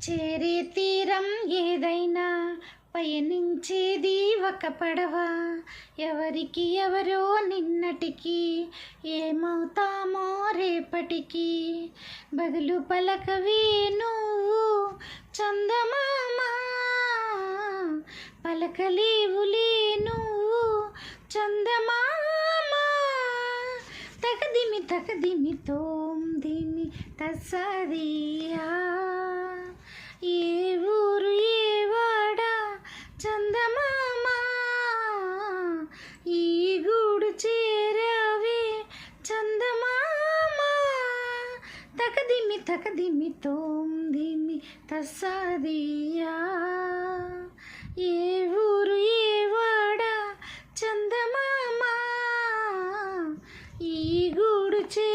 చేరే తీరం ఏదైనా పయనించేది ఒక పడవ. ఎవరికి ఎవరో నిన్నటికి, ఏమవుతామో రేపటికి. బదులు పలకవి నువ్వు చందమామ, పలకలేవులే నువ్వు చందమామ. తకదిమి తకదిమి తోం దిమి తస్సదియా. ఏ ఊరు ఏ వాడ చందమామ, ఈ గూడు చేరావే చందమామ. తకదిమి తకదిమి తోం దిమి తస్సదియా. ఏ ఊరు ఏ వాడ చందమామ, ఈ గూడు చే